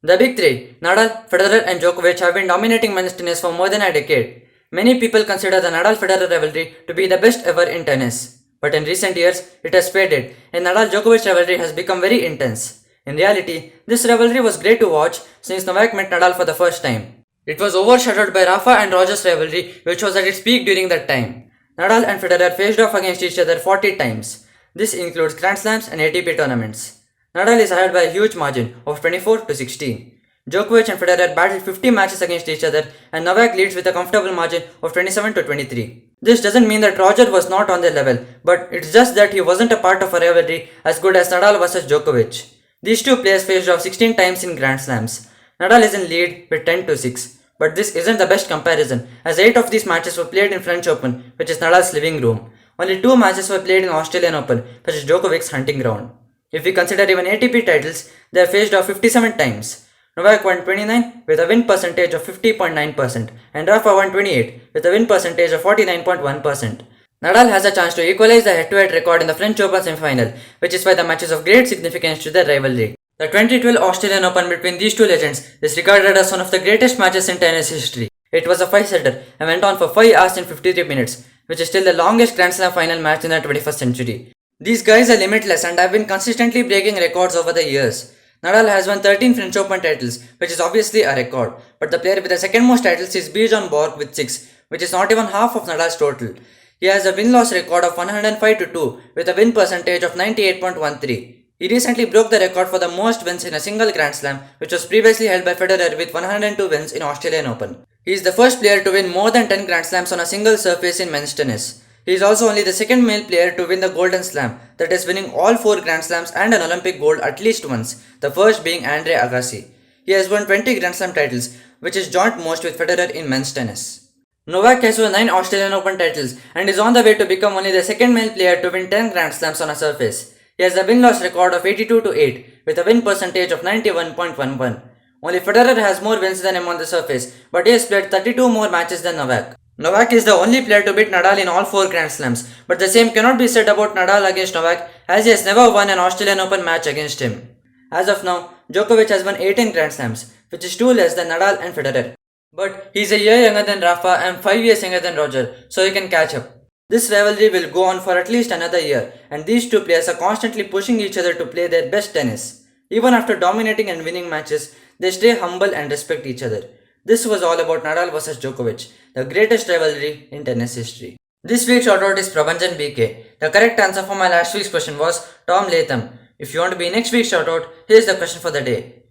The big three, Nadal, Federer and Djokovic, have been dominating men's tennis for more than a decade. Many people consider the Nadal-Federer rivalry to be the best ever in tennis. But in recent years, it has faded and Nadal-Djokovic rivalry has become very intense. In reality, this rivalry was great to watch since Novak met Nadal for the first time. It was overshadowed by Rafa and Roger's rivalry, which was at its peak during that time. Nadal and Federer faced off against each other 40 times. This includes Grand Slams and ATP tournaments. Nadal is ahead by a huge margin of 24 to 16. Djokovic and Federer battled 50 matches against each other and Novak leads with a comfortable margin of 27 to 23. This doesn't mean that Roger was not on their level, but it's just that he wasn't a part of a rivalry as good as Nadal versus Djokovic. These two players faced off 16 times in Grand Slams. Nadal is in lead with 10 to 6. But this isn't the best comparison, as 8 of these matches were played in French Open, which is Nadal's living room. Only 2 matches were played in Australian Open, which is Djokovic's hunting ground. If we consider even ATP titles, they have faced off 57 times. Novak won 29 with a win percentage of 50.9% and Rafa won 28 with a win percentage of 49.1%. Nadal has a chance to equalize the head-to-head record in the French Open semi-final, which is why the match is of great significance to their rivalry. The 2012 Australian Open between these two legends is regarded as one of the greatest matches in tennis history. It was a 5-setter and went on for 5 hours and 53 minutes, which is still the longest Grand Slam final match in the 21st century. These guys are limitless and have been consistently breaking records over the years. Nadal has won 13 French Open titles, which is obviously a record, but the player with the second most titles is Bjorn Borg with 6, which is not even half of Nadal's total. He has a win-loss record of 105 to 2 with a win percentage of 98.13. He recently broke the record for the most wins in a single Grand Slam, which was previously held by Federer with 102 wins in Australian Open. He is the first player to win more than 10 Grand Slams on a single surface in men's tennis. He is also only the second male player to win the Golden Slam, that is winning all 4 Grand Slams and an Olympic gold at least once, the first being Andre Agassi. He has won 20 Grand Slam titles, which is joint most with Federer in men's tennis. Novak has won 9 Australian Open titles and is on the way to become only the second male player to win 10 Grand Slams on a surface. He has a win-loss record of 82 to 8 with a win percentage of 91.11. Only Federer has more wins than him on the surface, but he has played 32 more matches than Novak. Novak is the only player to beat Nadal in all 4 Grand Slams, but the same cannot be said about Nadal against Novak as he has never won an Australian Open match against him. As of now, Djokovic has won 18 Grand Slams, which is 2 less than Nadal and Federer. But he is a year younger than Rafa and 5 years younger than Roger, so he can catch up. This rivalry will go on for at least another year, and these two players are constantly pushing each other to play their best tennis. Even after dominating and winning matches, they stay humble and respect each other. This was all about Nadal vs Djokovic, the greatest rivalry in tennis history. This week's shoutout is Prabhanjan BK. The correct answer for my last week's question was Tom Latham. If you want to be next week's shoutout, here's the question for the day.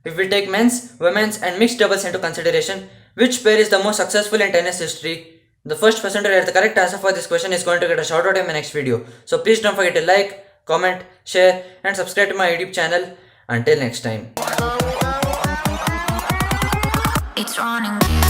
If we take men's, women's and mixed doubles into consideration, which pair is the most successful in tennis history? The first person to get the correct answer for this question is going to get a shoutout in my next video. So please don't forget to like, comment, share and subscribe to my YouTube channel. Until next time. It's running.